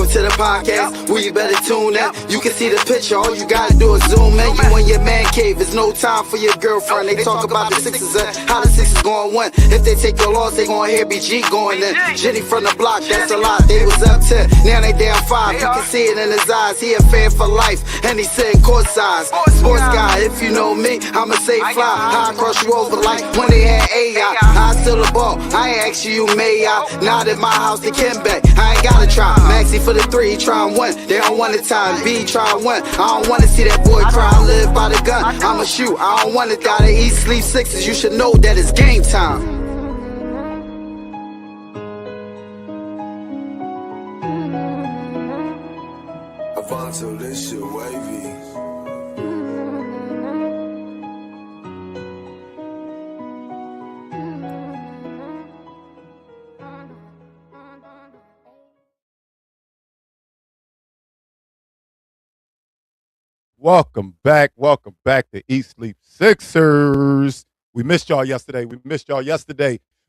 Welcome to the podcast, where you better tune in. You can see the picture, all you gotta do is zoom in. You in your man cave, it's no time for your girlfriend. They talk about the Sixers and how the Sixers gon' win. If they take your loss, they gon' hear BG going in. Jenny from the block, that's a lot. They was up 10, now they down 5. You can see it in his eyes, he a fan for life, and he sitting courtside. Sports guy, if you know me, I'ma say fly. How I cross you over like when they had AI. I still the ball, I ain't ask you, may I? Not at my house, they can bet. I ain't gotta try. Maxie for the 3, he try and win. They don't want the time. B try and win. I don't wanna see that boy cry. I live by the gun. I'ma shoot. I don't wanna die to eat, sleep sixes. You should know that it's game time. Avanto, this shit wavy. Welcome back to Eat Sleep Sixers. We missed y'all yesterday,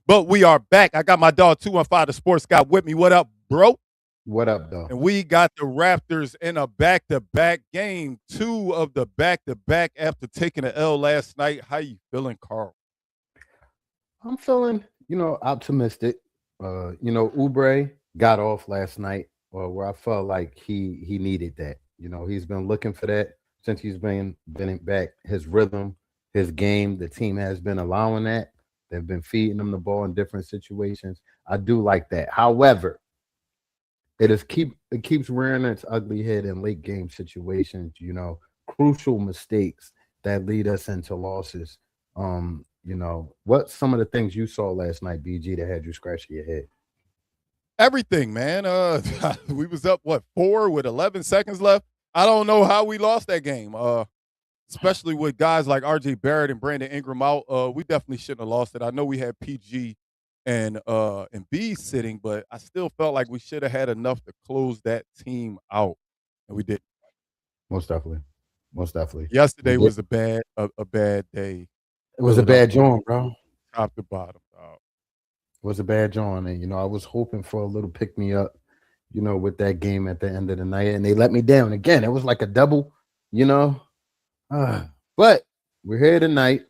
but we are back. I got my dog 215, the sports guy, with me. What up, bro? What up, though? And we got the Raptors in a back-to-back game, 2 of the back-to-back after taking an L last night. How you feeling, Carl? I'm feeling, optimistic. Oubre got off last night, where I felt like he needed that. He's been looking for that since he's been back. His rhythm, his game, the team has been allowing that. They've been feeding him the ball in different situations. I do like that. However, it keeps rearing its ugly head in late game situations, crucial mistakes that lead us into losses. What some of the things you saw last night, BG, that had you scratching your head? Everything, man. We was up, 4 with 11 seconds left? I don't know how we lost that game, especially with guys like R.J. Barrett and Brandon Ingram out. We definitely shouldn't have lost it. I know we had PG and B sitting, but I still felt like we should have had enough to close that team out, and we didn't. Most definitely. Yesterday was a bad day. It was a bad joint, bro. Top to bottom, dog. It was a bad joint, and I was hoping for a little pick me up, with that game at the end of the night, and they let me down again. It was like a double, but we're here tonight.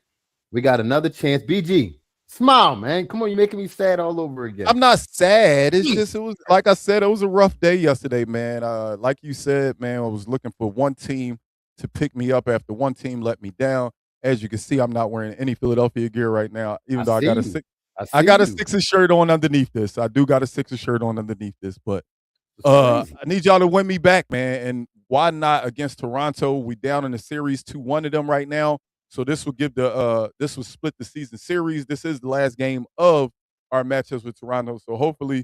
We got another chance. BG, smile, man. Come on, you're making me sad all over again. I'm not sad. It's just, it was, like I said, it was a rough day yesterday, man. Like you said, man, I was looking for one team to pick me up after one team let me down. As you can see, I'm not wearing any Philadelphia gear right now, even though I got a Sixers shirt on underneath this. I do got a Sixers shirt on underneath this, but I need y'all to win me back, man. And why not against Toronto? We down in the series 2-1 to them right now. So this will give this will split the season series. This is the last game of our matchups with Toronto. So hopefully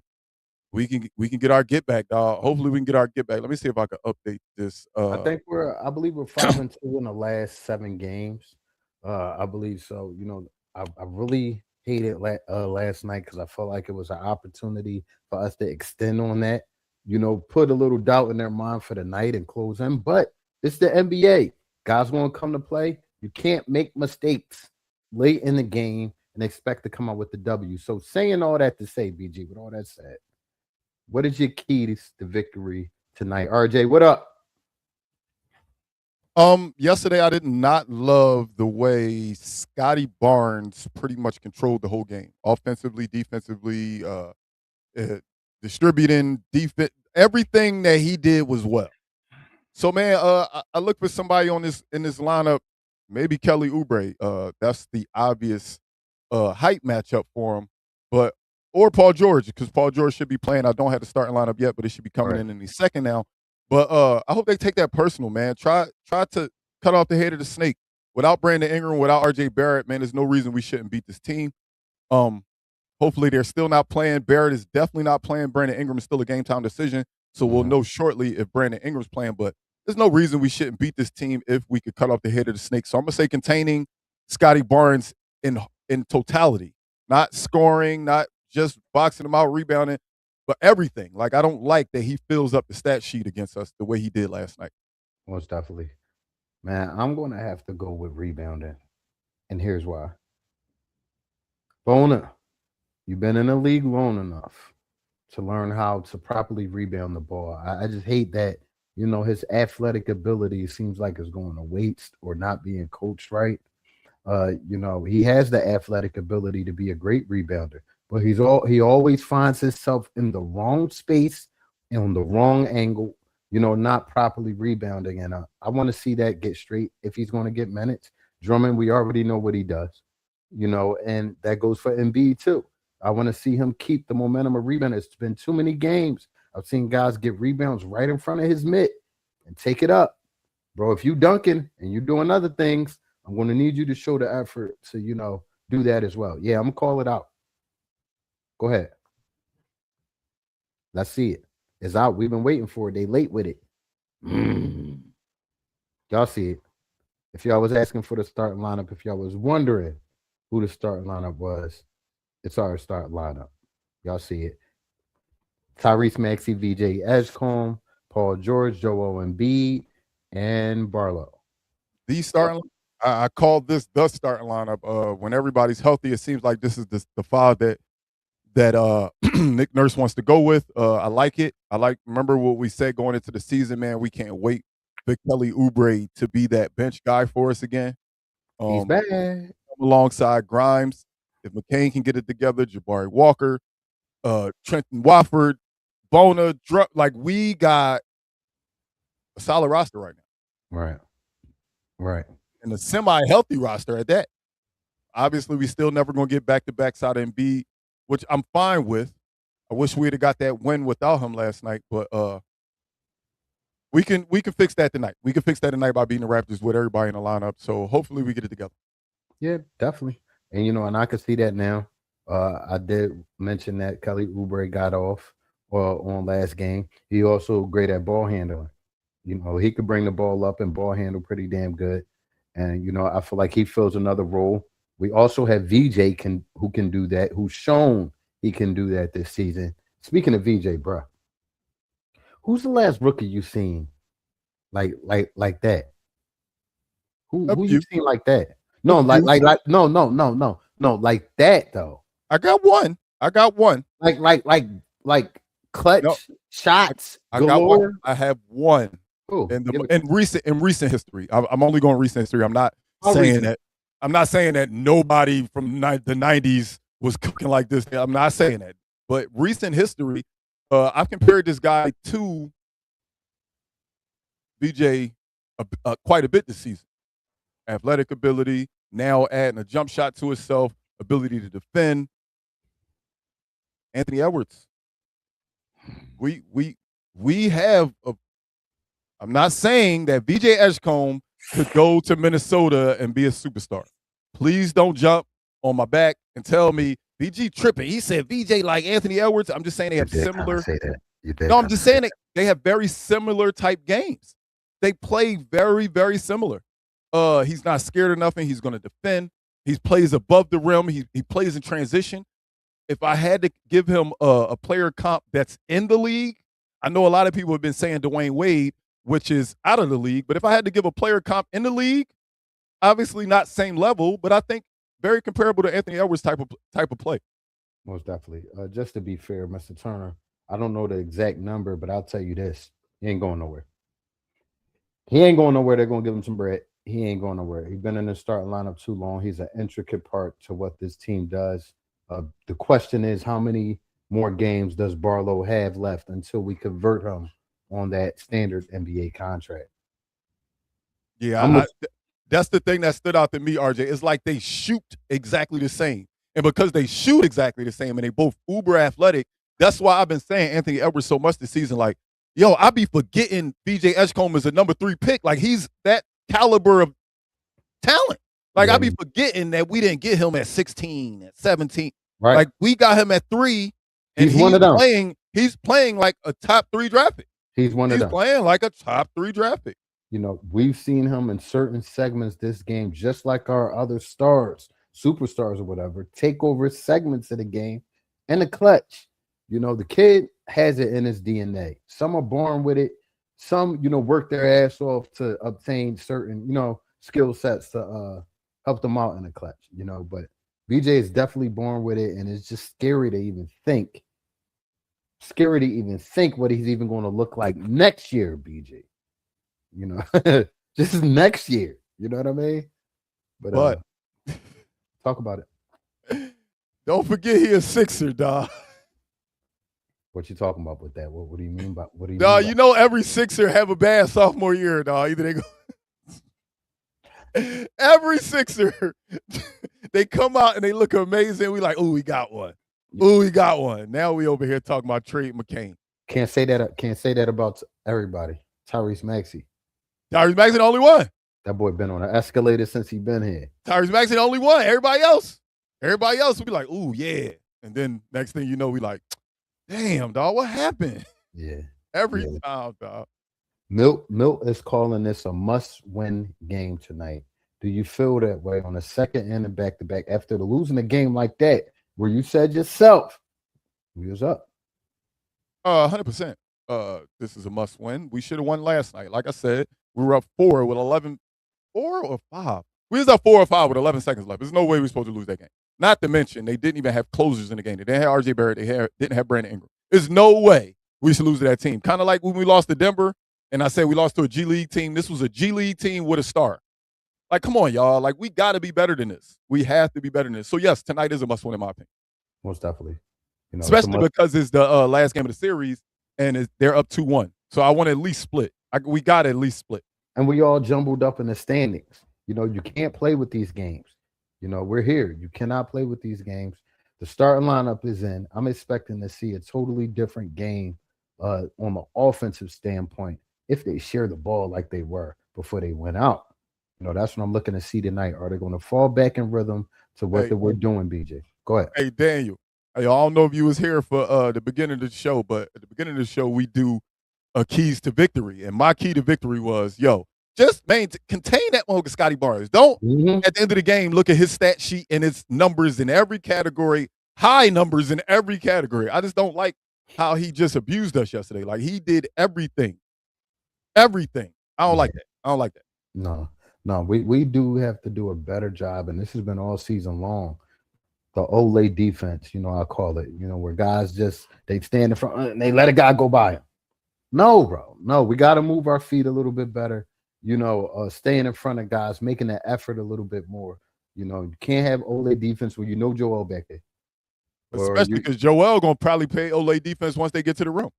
we can get our get back, dog. Hopefully we can get our get back. Let me see if I can update this. I believe we're 5-2 in the last 7 games. I believe so. I really hated last night because I felt like it was an opportunity for us to extend on that. Put a little doubt in their mind for the night and close in. But it's the NBA. Guys want to come to play. You can't make mistakes late in the game and expect to come out with the W. So saying all that to say, BG, with all that said, what is your keys to victory tonight? RJ, what up? Yesterday I did not love the way Scotty Barnes pretty much controlled the whole game, offensively, defensively, distributing, defense. Everything that he did was well. So, man, I look for somebody in this lineup, maybe Kelly Oubre. That's the obvious height matchup for him, or Paul George, because Paul George should be playing. I don't have the starting lineup yet, but it should be coming in the second now. But I hope they take that personal, man. Try to cut off the head of the snake. Without Brandon Ingram, without R.J. Barrett, man, there's no reason we shouldn't beat this team. Hopefully they're still not playing. Barrett is definitely not playing. Brandon Ingram is still a game-time decision, so we'll know shortly if Brandon Ingram's playing. But there's no reason we shouldn't beat this team if we could cut off the head of the snake. So I'm going to say containing Scotty Barnes in totality, not scoring, not just boxing him out, rebounding, but everything. Like, I don't like that he fills up the stat sheet against us the way he did last night. Most definitely. Man, I'm going to have to go with rebounding, and here's why. Bona, you've been in the league long enough to learn how to properly rebound the ball. I just hate that, his athletic ability seems like it's going to waste or not being coached right. He has the athletic ability to be a great rebounder, but he always finds himself in the wrong space and on the wrong angle, not properly rebounding. And I want to see that get straight if he's going to get minutes. Drummond, we already know what he does, and that goes for Embiid too. I want to see him keep the momentum of rebound. It's been too many games. I've seen guys get rebounds right in front of his mitt and take it up. Bro, if you dunking and you're doing other things, I'm going to need you to show the effort to, do that as well. Yeah, I'm going to call it out. Go ahead. Let's see it. It's out. We've been waiting for it. They late with it. Y'all see it. If y'all was asking for the starting lineup, if y'all was wondering who the starting lineup was, it's our starting lineup. Y'all see it. Tyrese Maxey, VJ Edgecombe, Paul George, Joel Embiid, and Barlow. The starting, I called this the starting lineup. When everybody's healthy, it seems like this is the five that Nick Nurse wants to go with. I like it. Remember what we said going into the season, man. We can't wait for Kelly Oubre to be that bench guy for us again. He's back alongside Grimes. If McCain can get it together, Jabari Walker, Trenton Wofford, Bona, like we got a solid roster right now. Right. And a semi-healthy roster at that. Obviously, we still never going to get back-to-back side of Embiid, which I'm fine with. I wish we'd have got that win without him last night, but we can fix that tonight. We can fix that tonight by beating the Raptors with everybody in the lineup. So hopefully we get it together. Yeah, definitely. And and I can see that now. I did mention that Kelly Oubre got off on last game. He also great at ball handling. He could bring the ball up and ball handle pretty damn good. And I feel like he fills another role. We also have VJ who can do that, who's shown he can do that this season. Speaking of VJ, bro, who's the last rookie you seen like that? Who you seen like that? No, like no, like that though. I got one. Like clutch shots. I galore. got one. I have one. Ooh, in recent history. I'm only going recent history. I'm not saying that. I'm not saying that nobody from the 90s was cooking like this. I'm not saying that. But recent history, I've compared this guy to VJ quite a bit this season. Athletic ability, now adding a jump shot to himself, ability to defend. Anthony Edwards. We have a. I'm not saying that VJ Edgecombe could go to Minnesota and be a superstar. Please don't jump on my back and tell me VG tripping. He said VJ like Anthony Edwards. I'm just saying they have similar. No, I'm just saying they have very similar type games. They play very, very similar. He's not scared of nothing. He's going to defend. He plays above the rim. He plays in transition. If I had to give him a player comp that's in the league, I know a lot of people have been saying Dwayne Wade, which is out of the league. But if I had to give a player comp in the league, obviously not same level, but I think very comparable to Anthony Edwards type of play. Most definitely. Just to be fair, Mr. Turner, I don't know the exact number, but I'll tell you this. He ain't going nowhere. They're going to give him some bread. He ain't going nowhere. He's been in the starting lineup too long. He's an intricate part to what this team does. The question is, how many more games does Barlow have left until we convert him on that standard NBA contract? Yeah, that's the thing that stood out to me, RJ. It's like they shoot exactly the same. And because they shoot exactly the same and they both uber athletic, that's why I've been saying Anthony Edwards so much this season. Like, yo, I be forgetting VJ Edgecombe is a number 3 pick. Like, he's that caliber of talent. Like, I be forgetting that we didn't get him at 16, at 17. Right. Like, we got him at 3. And he's one of them. He's playing like a top 3 draft pick. He's playing like a top 3 draft pick. We've seen him in certain segments this game, just like our other stars, superstars or whatever, take over segments of the game in the clutch. The kid has it in his DNA. Some are born with it. Some, work their ass off to obtain certain, skill sets to help them out in the clutch, but VJ is definitely born with it, and it's just scary to even think scary to even think what he's even going to look like next year, BG. You know, just next year. You know what I mean? But talk about it. Don't forget he a Sixer, dog. What you talking about with that? What do you mean by what do you Dog, mean? you know every Sixer have a bad sophomore year, dog. Either they go every Sixer, they come out and they look amazing. We like, oh, we got one. Oh, we got one. Now we over here talking about Trey McCain. Can't say that about everybody. Tyrese Maxey. Tyrese Maxey the only one. That boy been on an escalator since he been here. Tyrese Maxey the only one. Everybody else will be like, ooh, yeah. And then next thing you know, we like, damn, dog, what happened? Yeah. Every time, dog. Milt is calling this a must-win game tonight. Do you feel that way on the second and back-to-back after losing a game like that, where you said yourself, we was up? 100%. This is a must-win. We should have won last night. Like I said, we were up 4 with 11, 4 or 5. We was up 4 or 5 with 11 seconds left. There's no way we were supposed to lose that game. Not to mention, they didn't even have closers in the game. They didn't have R.J. Barrett. They didn't have Brandon Ingram. There's no way we should lose to that team. Kind of like when we lost to Denver, and I said we lost to a G League team. This was a G League team with a star. Like, come on, y'all. Like, we got to be better than this. We have to be better than this. So, yes, tonight is a must-win in my opinion. Most definitely. You know, especially because it's the last game of the series, and they're up 2-1. So I want to at least split. We got to at least split. And we all jumbled up in the standings. You know, you can't play with these games. You know, we're here. You cannot play with these games. The starting lineup is in. I'm expecting to see a totally different game on the offensive standpoint if they share the ball like they were before they went out. You know, that's what I'm looking to see tonight. Are they going to fall back in rhythm to what they were doing, BJ? Go ahead. Hey, Daniel. Hey, I don't know if you was here for the beginning of the show, but at the beginning of the show, we do keys to victory. And my key to victory was, just contain that one with Scotty Barnes. Don't, at the end of the game, look at his stat sheet and its numbers in every category, high numbers in every category. I just don't like how he just abused us yesterday. Like, he did everything. Everything. I don't like that. No, we do have to do a better job, and this has been all season long. The Ole defense, you know, I call it, you know, where guys just, they stand in front and they let a guy go by him. No, bro. No, we got to move our feet a little bit better, you know, staying in front of guys, making that effort a little bit more. You know, you can't have Ole defense where you know Joel back there. Especially because Joel going to probably play Ole defense once they get to the room.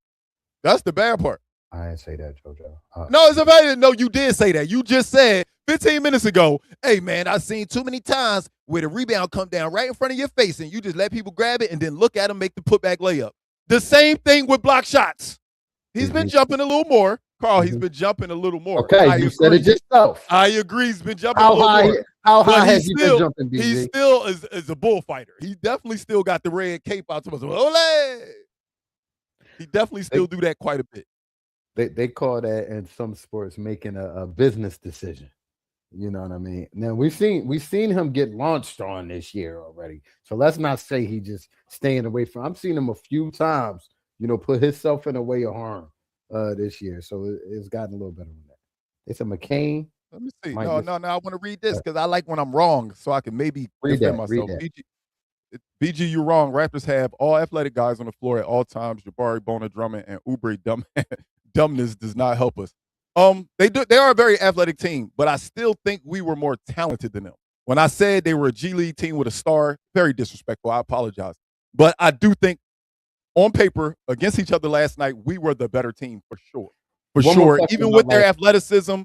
That's the bad part. I didn't say that, JoJo. No, it's about no, you did say that. You just said 15 minutes ago, hey, man, I've seen too many times where the rebound come down right in front of your face and you just let people grab it and then look at them make the putback layup. The same thing with block shots. He's been jumping a little more. Carl, he's been jumping a little more. Okay, you said it yourself. I agree. He's been jumping a little more. How high has he been jumping, BG? He still is a bullfighter. He definitely still got the red cape out to us. Ole! He definitely still do that quite a bit. They call that in some sports making a business decision. You know what I mean? Now we've seen him get launched on this year already. So let's not say he just staying away from. I've seen him a few times, you know, put himself in a way of harm this year. So it's gotten a little better than that. It's a McCain. Let me see. No. I want to read this because I like when I'm wrong, so I can maybe defend myself. BG, you're wrong. Raptors have all athletic guys on the floor at all times. Jabari, Bona, Drummond, and Oubre dumbness does not help us. They are a very athletic team, but I still think we were more talented than them. When I said they were a G League team with a star, very disrespectful. I apologize. But I do think on paper, against each other last night, we were the better team for sure. For sure. Even with their athleticism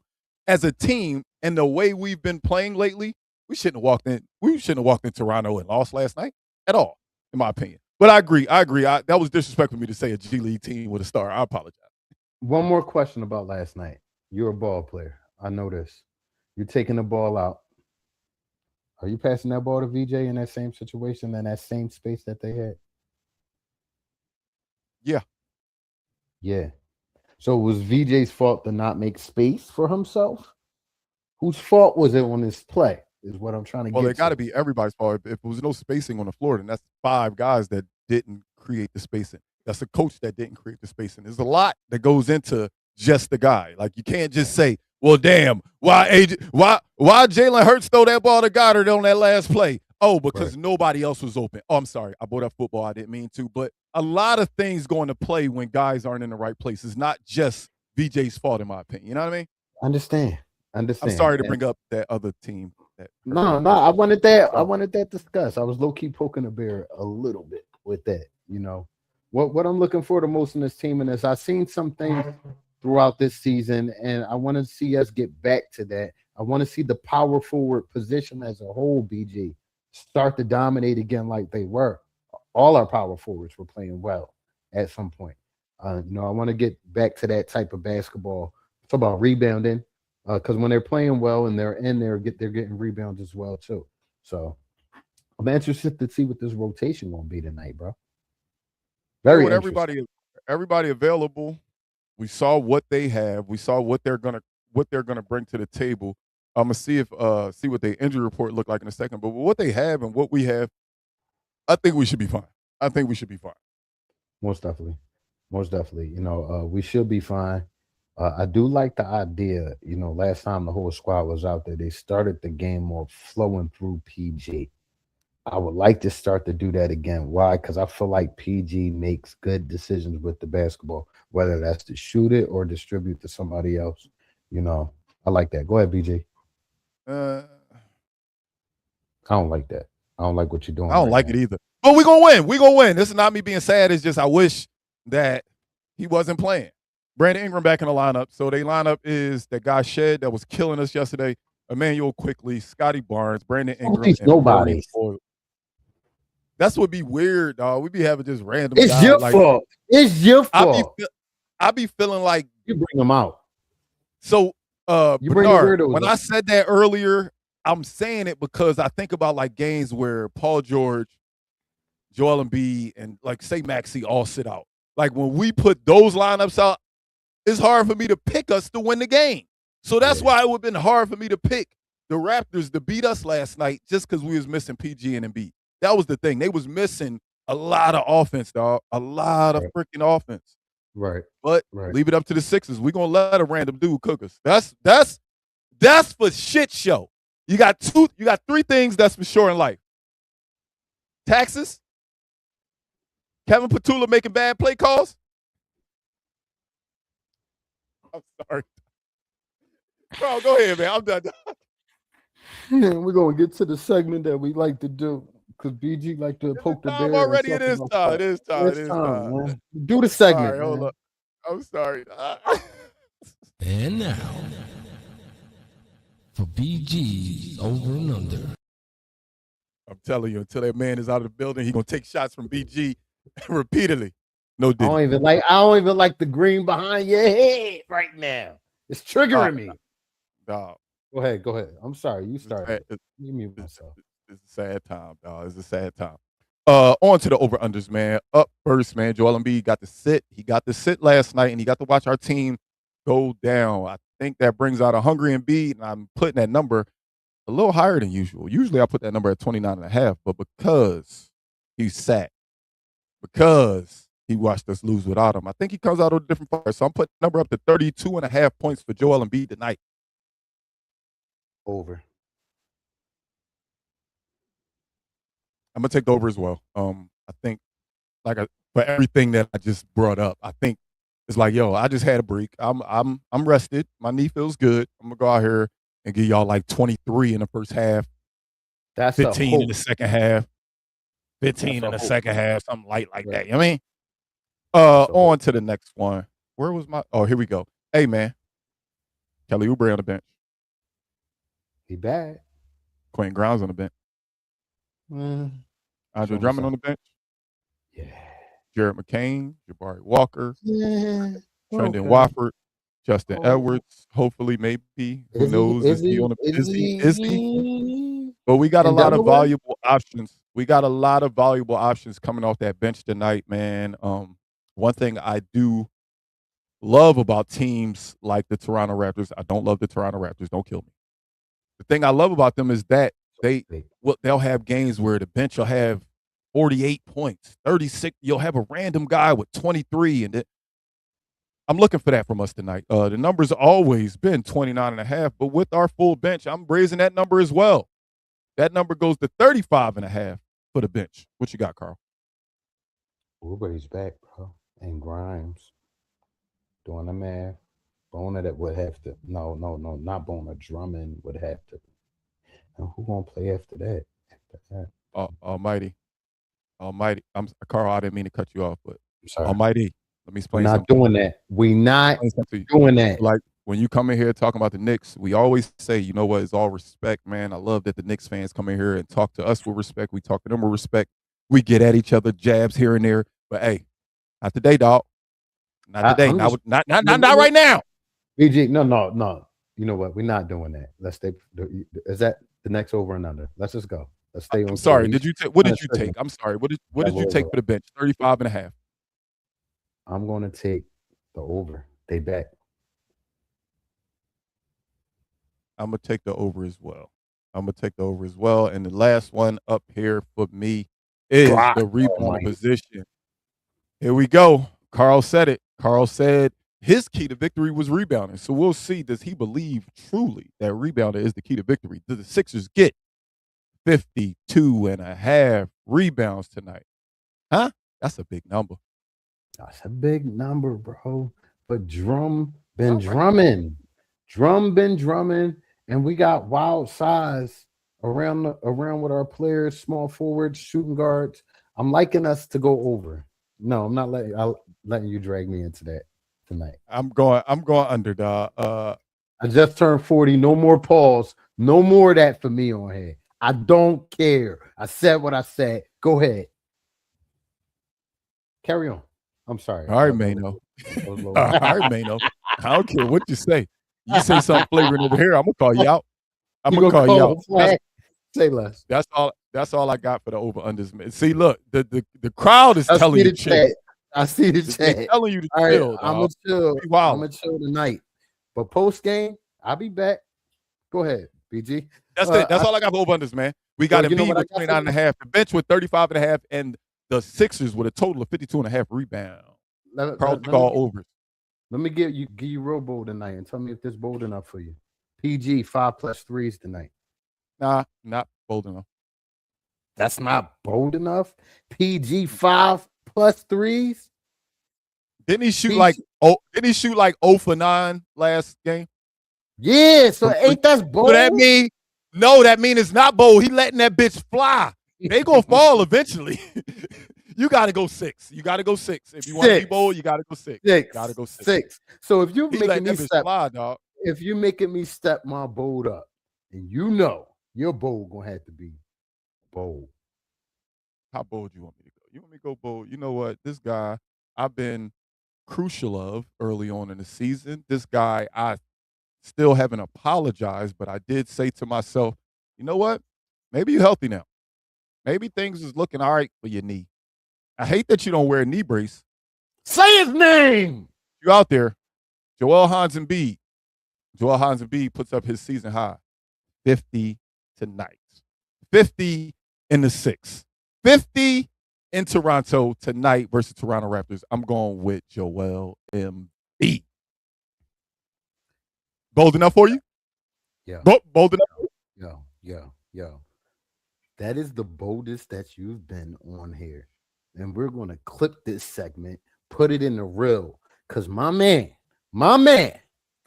as a team and the way we've been playing lately, we shouldn't have walked in Toronto and lost last night at all, in my opinion. But I agree. That was disrespectful for me to say a G League team with a star. I apologize. One more question about last night. You're a ball player. I know this. You're taking the ball out. Are you passing that ball to VJ in that same situation, in that same space that they had? Yeah. Yeah. So it was VJ's fault to not make space for himself? Whose fault was it on this play is what I'm trying to get to. Well, it got to be everybody's fault. If there was no spacing on the floor, then that's 5 guys that didn't create the spacing. That's a coach that didn't create the spacing. There's a lot that goes into just the guy. Like, you can't just say, well, damn, why Jalen Hurts throw that ball to Goddard on that last play? Oh, because nobody else was open. Oh, I'm sorry. I brought up football. I didn't mean to. But a lot of things go into play when guys aren't in the right place. It's not just VJ's fault, in my opinion. You know what I mean? Understand. I'm sorry to bring up that other team. No, I wanted that. I wanted that discussed. I was low key poking the bear a little bit with that. What I'm looking for the most in this team, and as I've seen some things throughout this season, and I want to see us get back to that. I want to see the power forward position as a whole, BG, start to dominate again like they were. All our power forwards were playing well at some point. I want to get back to that type of basketball. It's about rebounding, because when they're playing well and they're in there, they're getting rebounds as well too. So I'm interested to see what this rotation won't be tonight, bro. Very with interesting. everybody available. We saw what they have. We saw what they're gonna bring to the table. I'm gonna see what their injury report look like in a second. But with what they have and what we have, I think we should be fine. Most definitely. We should be fine. I do like the idea. Last time the whole squad was out there, they started the game more flowing through PG. I would like to start to do that again. Why? Because I feel like PG makes good decisions with the basketball, whether that's to shoot it or distribute to somebody else. I like that. Go ahead, BG. I don't like that. I don't like what you're doing. I don't like it either. But we're gonna win. This is not me being sad. It's just I wish that he wasn't playing. Brandon Ingram back in the lineup. So their lineup is that guy Shed that was killing us yesterday, Emmanuel Quickly, Scotty Barnes, Brandon Ingram, and nobody. That's what be weird, dog. We be having just random. It's your fault. It's your fault. I be feeling like you bring them out. So, Bernard, when I said that earlier, I'm saying it because I think about like games where Paul George, Joel Embiid, and like say Maxey all sit out. Like when we put those lineups out, it's hard for me to pick us to win the game. So that's why it would have been hard for me to pick the Raptors to beat us last night just because we was missing PG and Embiid. That was the thing. They was missing a lot of offense, dog. A lot of freaking offense. Right. But leave it up to the Sixers. We're gonna let a random dude cook us. That's for shit show. You got three things that's for sure in life. Taxes, Kevin Petula making bad play calls. I'm sorry. Bro, go ahead, man. I'm done. We're gonna get to the segment that we like to do. Because BG like to poke the bear. Already it is time. Man. Do the segment. Sorry, hold up. I'm sorry. And now, for BG's Over and Under. I'm telling you, until that man is out of the building, he's gonna take shots from BG repeatedly. No diddy. I don't even like the green behind your head right now. It's triggering me. Dog. Go ahead. I'm sorry. You started. You mute myself. It's a sad time, dog. It's a sad time. On to the over-unders, man. Up first, man. Joel Embiid got to sit. He got to sit last night, and he got to watch our team go down. I think that brings out a hungry Embiid, and I'm putting that number a little higher than usual. Usually I put that number at 29.5, but because he sat, because he watched us lose without him, I think he comes out with a different fire. So I'm putting the number up to 32.5 points for Joel Embiid tonight. Over. I'm gonna take the over as well. I think for everything that I just brought up, I think it's like, yo, I just had a break. I'm rested. My knee feels good. I'm gonna go out here and give y'all like 23 in the first half. That's 15 in the second half. 15 in the second half, something light like that. You know what I mean? On to the next one. Where was my? Oh, here we go. Hey, man. Kelly Oubre on the bench. He bad. Quentin Grimes on the bench. Andre Drummond on the bench. Yeah. Jared McCain, Jabari Walker, Trendon Wofford, Justin Edwards. Hopefully, maybe. Who knows? Is he on the Is he? But we got a lot of valuable options. We got a lot of valuable options coming off that bench tonight, man. One thing I do love about teams like the Toronto Raptors, I don't love the Toronto Raptors. Don't kill me. The thing I love about them is that they'll have games where the bench will have 48 points, 36. You'll have a random guy with 23, and I'm looking for that from us tonight. The number's always been 29.5, but with our full bench, I'm raising that number as well. That number goes to 35.5 for the bench. What you got, Carl? Uber's back, bro. And Grimes doing the math. Bona that would have to. No, not Bona. Drummond would have to. And who gonna play after that? After that? Almighty. I'm Carl. I didn't mean to cut you off, but I'm sorry. Almighty. Let me We're explain not something. doing that. We not Explain something to you. doing that. Like when you come in here talking about the Knicks, we always say, you know what, it's all respect, man. I love that the Knicks fans come in here and talk to us with respect. We talk to them with respect. We get at each other, jabs here and there. But hey, not today, dog. Not today. I'm just Not right now. BG. No. You know what? We're not doing that. Let's stay. Is that the next over and under? Let's just go. Let's stay on. I'm sorry. course. What did you take? I'm sorry. What did you take Over. for the bench? 35 and a half. I'm going to take the over. They back. I'm gonna take the over as well. And the last one up here for me is the rebound position. Here we go. Carl said it. Carl said his key to victory was rebounding. So we'll see. Does he believe truly that rebounder is the key to victory? Do the Sixers get 52 and a half rebounds tonight? Huh? That's a big number. That's a big number, bro. But Drum been drumming. Drum been drumming. And we got wild size around with our players, small forwards, shooting guards. I'm liking us to go over. No, I'm not letting you drag me into that tonight. I'm going under, dog. I just turned 40. No more pause. No more of that for me on here. I don't care. I said what I said. Go ahead. Carry on. I'm sorry. All right, Mano. All right, Mano. I don't care what you say. You say something flavoring over here, I'm gonna call you out. I'm gonna call you out. Say less. That's all I got for the over unders. See, look, the crowd is telling you to chill. I see the chat. They're telling you to all chill. Right, I'm gonna chill. I'm gonna chill tonight. But post game, I'll be back. Go ahead, BG. That's it. That's all I got for over unders, man. We got Embiid with 29 and a half, the bench with 35 and a half, and the Sixers with a total of 52 and a half rebound. Carl overs. Let me give you real bold tonight and tell me if this is bold enough for you. PG 5+ threes tonight. Nah, not bold enough. That's not bold enough. PG 5+ threes. Didn't he shoot like 0 for 9 last game? Yeah, so ain't that bold? So that mean it's not bold. He letting that bitch fly. They gonna fall eventually. You got to go 6. You got to go 6. If you want to be bold, you got to go 6. Got to go 6. So if you're making me step, fly, dog. If you're making me step my bold up, and you know your bold gonna have to be bold. How bold you want me to go? You want me to go bold? You know what? This guy I've been crucial of early on in the season. This guy I still haven't apologized, but I did say to myself, you know what? Maybe you're healthy now. Maybe things is looking all right for your knee. I hate that you don't wear a knee brace. Say his name. You out there. Joel Hans Embiid. Joel Hans Embiid puts up his season high. 50 tonight. 50 in the 6. 50 in Toronto tonight versus Toronto Raptors. I'm going with Joel Embiid. Bold enough for you? Yeah. Bold enough? Yo. That is the boldest that you've been on here. And we're going to clip this segment, put it in the reel. Because my man,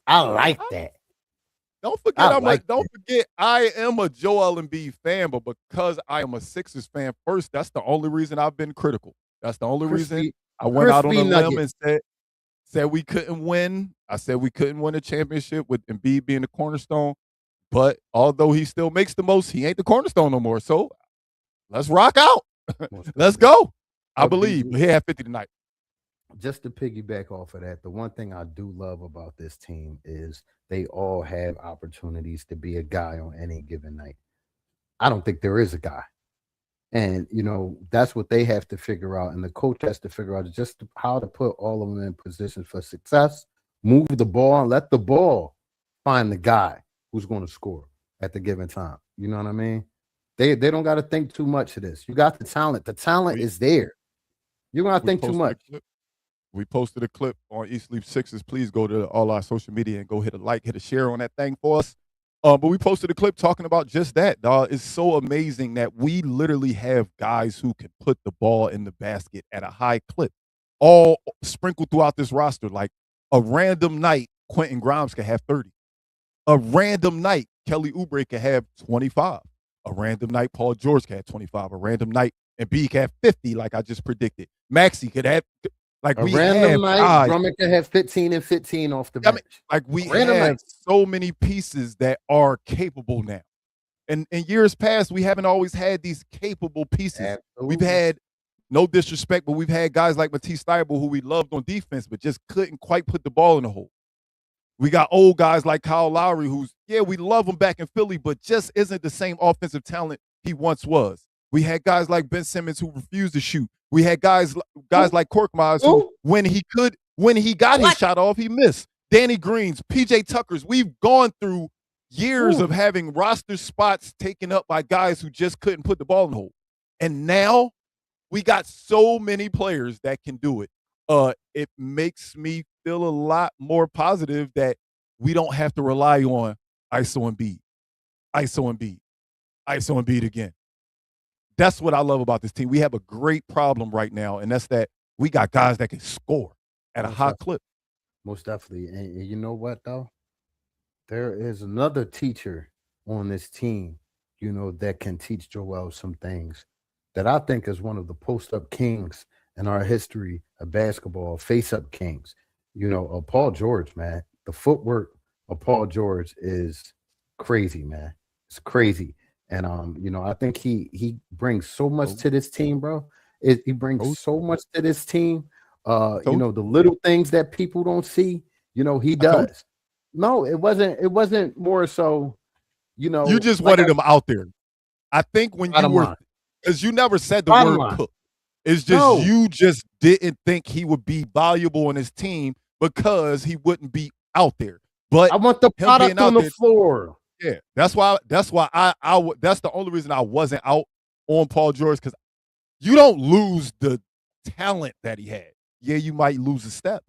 I like that. Don't forget, I am a Joel Embiid fan, but because I am a Sixers fan first, that's the only reason I've been critical. That's the only reason I went out on a limb and said we couldn't win. I said we couldn't win a championship with Embiid being the cornerstone. But although he still makes the most, he ain't the cornerstone no more. So let's rock out. Let's go. I believe. He had 50 tonight. Just to piggyback off of that, the one thing I do love about this team is they all have opportunities to be a guy on any given night. I don't think there is a guy. And, that's what they have to figure out. And the coach has to figure out just how to put all of them in positions for success, move the ball, and let the ball find the guy who's going to score at the given time. You know what I mean? They don't got to think too much of this. You got the talent. The talent is there. You're going to think too much. We posted a clip on East Leaf Sixers. Please go to all our social media and go hit a like, hit a share on that thing for us. But we posted a clip talking about just that, dog. It's so amazing that we literally have guys who can put the ball in the basket at a high clip, all sprinkled throughout this roster. Like a random night, Quentin Grimes could have 30. A random night, Kelly Oubre could have 25. A random night, Paul George could have 25. A random night, Embiid could have 50, like I just predicted. Maxey could have, like A we random have night, guys. Drummond could have 15 and 15 off the I mean, bench. like we Random have night. so many pieces that are capable now. And in years past, we haven't always had these capable pieces. We've Absolutely. had, no disrespect, but we've had guys like Matisse Thybulle who we loved on defense, but just couldn't quite put the ball in the hole. We got old guys like Kyle Lowry, who's, yeah, we love him back in Philly, but just isn't the same offensive talent he once was. We had guys like Ben Simmons who refused to shoot. We had guys like Korkmaz who, when he got his shot off, he missed. Danny Greens, PJ Tuckers. We've gone through years of having roster spots taken up by guys who just couldn't put the ball in the hole. And now we got so many players that can do it. It makes me feel a lot more positive that we don't have to rely on ISO Embiid, ISO Embiid, ISO Embiid again. That's what I love about this team. We have a great problem right now, and that's that we got guys that can score at a high clip. Most definitely. And you know what, though? There is another teacher on this team, that can teach Joel some things that I think is one of the post-up kings in our history of basketball, face-up kings. Paul George, man. The footwork of Paul George is crazy, man. It's crazy. And I think he brings so much to this team, bro. He brings so much to this team. The little things that people don't see, he does. No, it wasn't more so, You just like wanted him out there. I think when you were, because you never said the word cook. It's just you just didn't think he would be valuable on his team because he wouldn't be out there. But I want the product on the floor. Yeah, that's why I that's the only reason I wasn't out on Paul George, because you don't lose the talent that he had. Yeah, you might lose a step.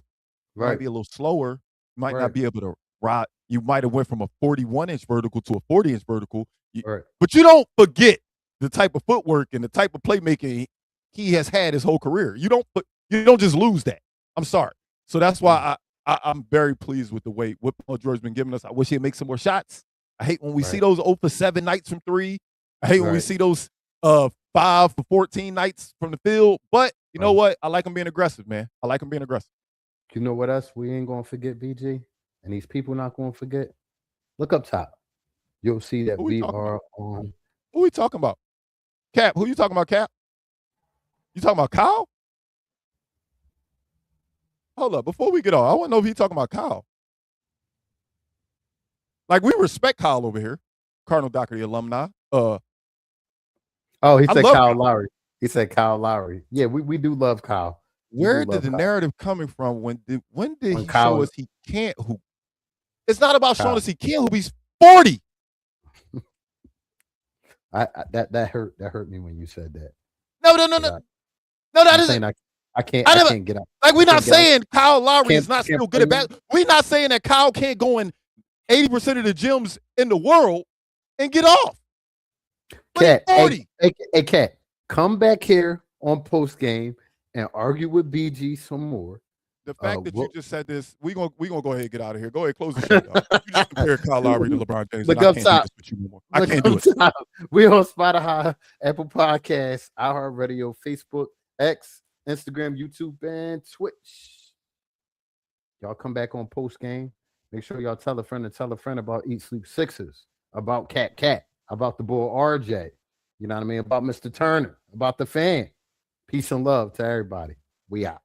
You might be a little slower. You might not be able to ride. You might have went from a 41-inch vertical to a 40-inch vertical. But you don't forget the type of footwork and the type of playmaking he has had his whole career. You don't just lose that. I'm sorry. So that's why I'm very pleased with the way what Paul George's been giving us. I wish he'd make some more shots. I hate when we see those 0 for 7 nights from 3. I hate when we see those 5 for 14 nights from the field. But you know what? I like him being aggressive, man. I like him being aggressive. You know what else we ain't going to forget, BG? And these people not going to forget? Look up top. You'll see that we are on. Who we talking about? Cap. Who you talking about, Cap? You talking about Kyle? Hold up. Before we get on, I want to know if he talking about Kyle. Like, we respect Kyle over here, Cardinal Doherty alumni. He said Kyle Lowry. He said Kyle Lowry. Yeah, we do love Kyle. Where did the narrative coming from? When did he show us he can't hoop? It's not about showing us he can't hoop. He's 40. That hurt me when you said that. No, that isn't. I can't get up. Like, we're not saying Kyle Lowry is not still good at basketball. We're not saying that Kyle can't go in 80% of the gyms in the world and get off. Cat, hey, Cat, come back here on post game and argue with BG some more. The fact that you just said this, we gonna go ahead and get out of here. Go ahead, close the show. You just compare Kyle Lowry to LeBron James. Look up top. I can't do it. We on Spotify, Apple Podcasts, iHeartRadio, Facebook, X, Instagram, YouTube, and Twitch. Y'all come back on post game. Make sure y'all tell a friend about Eat Sleep Sixers, about Cat, about the boy RJ. You know what I mean? About Mr. Turner, about the fan. Peace and love to everybody. We out.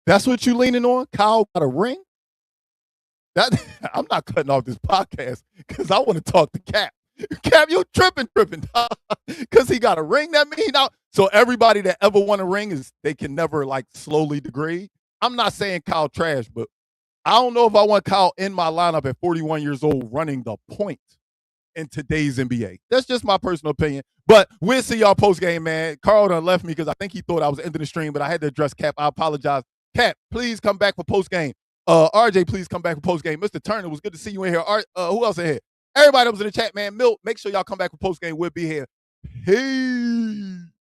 That's what you leaning on? Kyle got a ring? I'm not cutting off this podcast because I want to talk to Cap. Cap, you tripping, because he got a ring. That mean now. So everybody that ever won a ring they can never like slowly degrade. I'm not saying Kyle trash, but I don't know if I want Kyle in my lineup at 41 years old running the point in today's NBA. That's just my personal opinion. But we'll see y'all post game, man. Carl done left me because I think he thought I was ending the stream, but I had to address Cap. I apologize. Cap, please come back for post game. RJ, please come back for post game. Mr. Turner, it was good to see you in here. Who else in here? Everybody that was in the chat, man. Milt, make sure y'all come back for post game. We'll be here. Peace.